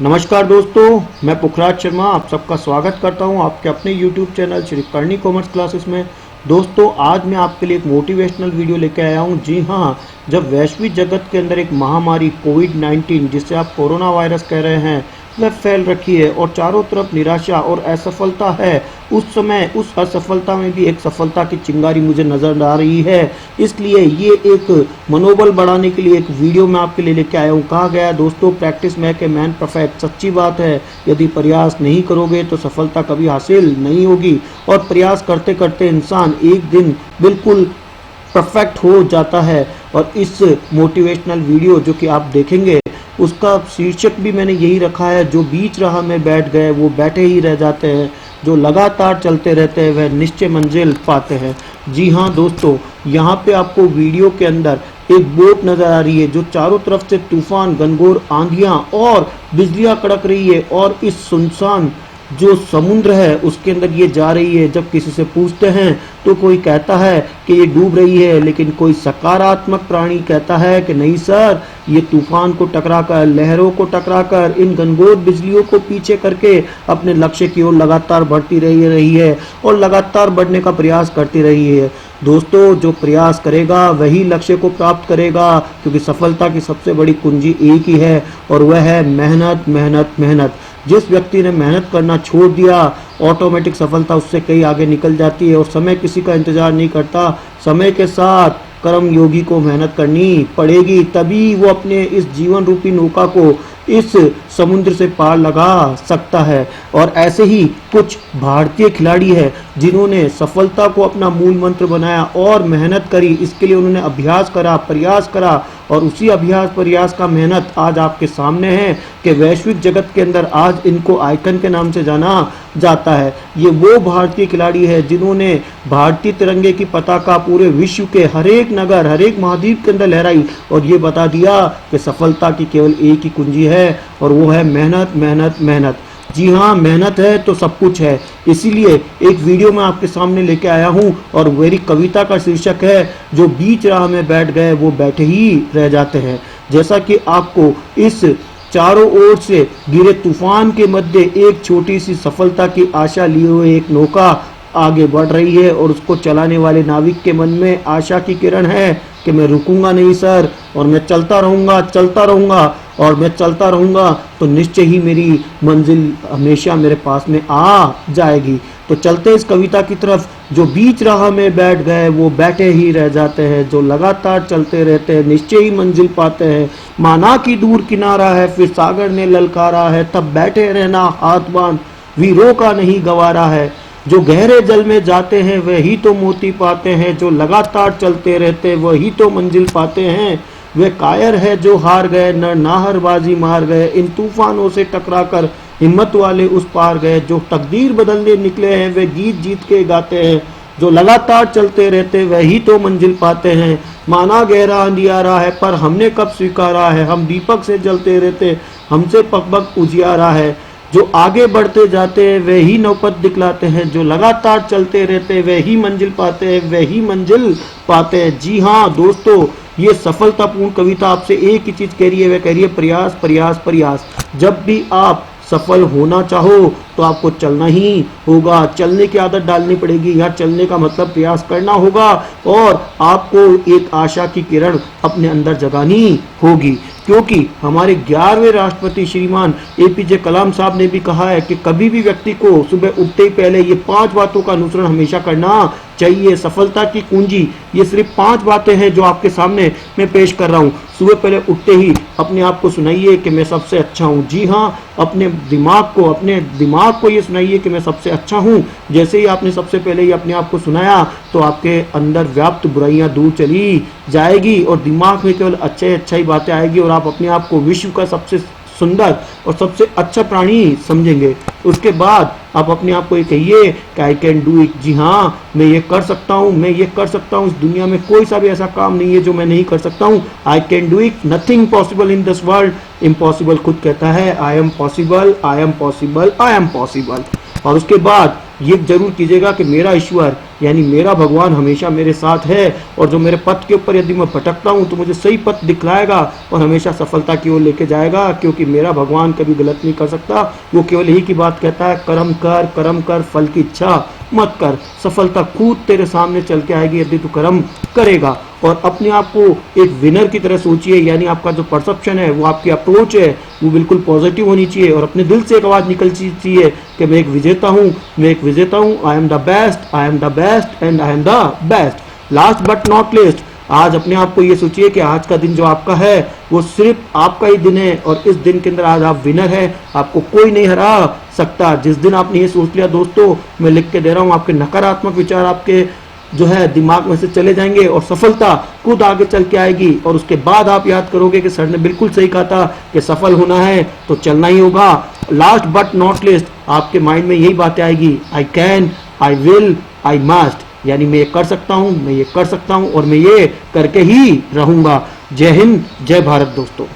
नमस्कार दोस्तों, मैं पुखराज शर्मा आप सबका स्वागत करता हूं आपके अपने YouTube channel Shri Karni commerce classes में। दोस्तों, आज मैं आपके लिए एक मोटिवेशनल वीडियो लेकर आया हूं। जी हां, जब वैश्विक जगत के अंदर एक महामारी कोविड-19 जिसे आप कोरोना वायरस कह रहे हैं वह फैल रखी है और चारों तरफ निराशा और असफलता है, उस समय उस असफलता में भी एक सफलता की चिंगारी मुझे नजर आ रही है। इसलिए ये एक मनोबल बढ़ाने के लिए एक वीडियो मैं आपके लिए लेके आया हूँ। कहा गया दोस्तों, practice make a man perfect. सच्ची बात है, यदि प्रयास नहीं करोगे तो सफलता कभी हासिल नहीं होगी और प्रयास करते करते इंसान एक दिन बिल्कुल परफेक्ट हो जाता है। और इस मोटिवेशनल वीडियो जो कि आप देखेंगे उसका शीर्षक भी मैंने यही रखा है, जो बीच राह में बैठ गए वो बैठे ही रह जाते हैं, जो लगातार चलते रहते हैं वह निश्चय मंजिल पाते हैं। जी हाँ दोस्तों, यहाँ पे आपको वीडियो के अंदर एक बोट नजर आ रही है जो चारों तरफ से तूफान, घनघोर आंधियां और बिजलियां कड़क रही है और इस सुनसान जो समुद्र है उसके अंदर ये जा रही है। जब किसी से पूछते हैं तो कोई कहता है कि ये डूब रही है, लेकिन कोई सकारात्मक प्राणी कहता है कि नहीं सर, ये तूफान को टकराकर, लहरों को टकराकर, इन घनघोर बिजलियों को पीछे करके अपने लक्ष्य की ओर लगातार बढ़ती रही है और लगातार बढ़ने का प्रयास करती रही है। दोस्तों, जो प्रयास करेगा वही लक्ष्य को प्राप्त करेगा, क्योंकि सफलता की सबसे बड़ी कुंजी एक ही है और वह है मेहनत, मेहनत, मेहनत। जिस व्यक्ति ने मेहनत करना छोड़ दिया, ऑटोमेटिक सफलता उससे कहीं आगे निकल जाती है और समय किसी का इंतजार नहीं करता। समय के साथ कर्म योगी को मेहनत करनी पड़ेगी, तभी वो अपने इस जीवन रूपी नौका को इस समुद्र से पार लगा सकता है। और ऐसे ही कुछ भारतीय खिलाड़ी हैं जिन्होंने सफलता को अपना मूल मंत्र बनाया और मेहनत करी। इसके लिए उन्होंने अभ्यास करा, प्रयास करा और उसी अभ्यास प्रयास का मेहनत आज आपके सामने है कि वैश्विक जगत के अंदर आज इनको आइकन के नाम से जाना जाता है। ये वो भारतीय खिलाड़ी है जिन्होंने भारतीय तिरंगे की पताका पूरे विश्व के हर एक नगर, हर एक महाद्वीप के अंदर लहराई और ये बता दिया कि सफलता की केवल एक ही कुंजी है और वो है मेहनत, मेहनत, मेहनत। जी हाँ, मेहनत है तो सब कुछ है। इसीलिए एक वीडियो मैं आपके सामने लेके आया हूँ और मेरी कविता का शीर्षक है, जो बीच राह में बैठ गए वो बैठे ही रह जाते हैं। जैसा कि आपको इस चारों ओर से गिरे तूफान के मध्य एक छोटी सी सफलता की आशा लिए हुए एक नौका आगे बढ़ रही है और उसको चलाने वाले नाविक के मन में आशा की किरण है कि मैं रुकूंगा नहीं सर, और मैं चलता रहूंगा, चलता रहूंगा और मैं चलता रहूंगा तो निश्चय ही मेरी मंजिल हमेशा मेरे पास में आ जाएगी। तो चलते इस कविता की तरफ। जो बीच राह में बैठ गए वो बैठे ही रह जाते हैं, जो लगातार चलते रहते हैं निश्चय ही मंजिल पाते हैं। माना कि दूर किनारा है फिर सागर ने ललकारा है, तब बैठे रहना हाथ बांध वीरों का नहीं गवारा है। जो गहरे जल में जाते हैं वही तो मोती पाते हैं, जो लगातार चलते रहते वही तो मंजिल पाते हैं। वे कायर है जो हार गए, नाहरबाजी मार गए, इन तूफानों से टकराकर हिम्मत वाले उस पार गए। जो तकदीर बदलने निकले हैं वे गीत जीत के गाते हैं, जो लगातार चलते रहते वही तो मंजिल पाते हैं। माना गहरा अंधियारा है पर हमने कब स्वीकारा है, हम दीपक से जलते रहते हमसे पकपक उजियारा है। जो आगे बढ़ते जाते हैं वे ही नौपत दिखलाते हैं, जो लगातार चलते रहते वे ही मंजिल पाते हैं, वे ही मंजिल पाते हैं। जी हाँ दोस्तों, ये सफलतापूर्ण कविता आपसे एक ही चीज कह रही है, वह कह रही है प्रयास, प्रयास, प्रयास। जब भी आप सफल होना चाहो तो आपको चलना ही होगा, चलने की आदत डालनी पड़ेगी। यहाँ चलने का मतलब प्रयास करना होगा और आपको एक आशा की किरण अपने अंदर जगानी होगी। क्योंकि हमारे 11वें राष्ट्रपति श्रीमान एपीजे कलाम साहब ने भी कहा है कि कभी भी व्यक्ति को सुबह उठते ही पहले ये 5 बातों का अनुसरण हमेशा करना चाहिए। सफलता की कुंजी ये सिर्फ 5 बातें हैं जो आपके सामने मैं पेश कर रहा हूँ। सुबह पहले उठते ही अपने आप को सुनाइए कि मैं सबसे अच्छा हूँ। जी हाँ, अपने दिमाग को ये सुनाइए कि मैं सबसे अच्छा हूँ। जैसे ही आपने सबसे पहले ही अपने आप को सुनाया तो आपके अंदर व्याप्त बुराइयां दूर चली जाएगी और दिमाग में केवल अच्छी बातें आएगी और आप अपने आप को विश्व का सबसे सुंदर और सबसे अच्छा प्राणी समझेंगे। उसके बाद आप अपने आप को ये कहिए कि आई कैन डू इट। जी हाँ, मैं ये कर सकता हूँ, मैं ये कर सकता हूँ। इस दुनिया में कोई सा भी ऐसा काम नहीं है जो मैं नहीं कर सकता हूँ। I can do it, nothing possible in this world. Impossible खुद कहता है I am possible, I am possible, I am possible. और उसके बाद ये जरूर कीजिएगा कि मेरा ईश्वर यानी मेरा भगवान हमेशा मेरे साथ है और जो मेरे पथ के ऊपर यदि मैं भटकता हूँ तो मुझे सही पथ दिखलाएगा और हमेशा सफलता की ओर लेके जाएगा, क्योंकि मेरा भगवान कभी गलत नहीं कर सकता। वो केवल यही की बात कहता है, कर्म कर फल की इच्छा मत कर। सफलता खुद तेरे सामने चल के आएगी यदि तू कर्म करेगा। और अपने आप को एक विनर की तरह सोचिए, यानी आपका जो परसेप्शन है, वो आपकी अप्रोच है, वो बिल्कुल पॉजिटिव होनी चाहिए और अपने दिल से एक आवाज़ निकलनी चाहिए कि मैं एक विजेता हूँ, मैं एक विजेता हूँ। I am the best, I am the best and I am the best. Last but not least, आज अपने आप को ये सोचिए कि आज का दिन जो आपका है वो सिर्फ आपका ही दिन है और इस दिन के अंदर आज आप विनर है, आपको कोई नहीं हरा सकता। जिस दिन आपने ये सोच लिया दोस्तों, मैं लिख के दे रहा हूँ, आपके नकारात्मक विचार आपके जो है दिमाग में से चले जाएंगे और सफलता खुद आगे चल के आएगी। और उसके बाद आप याद करोगे कि सर ने बिल्कुल सही कहा था कि सफल होना है तो चलना ही होगा। लास्ट बट नॉट लीस्ट, आपके माइंड में यही बातें आएगी, I can, I will, I must, यानी मैं ये कर सकता हूँ, मैं ये कर सकता हूँ और मैं ये करके ही रहूंगा। जय हिंद, जय भारत दोस्तों।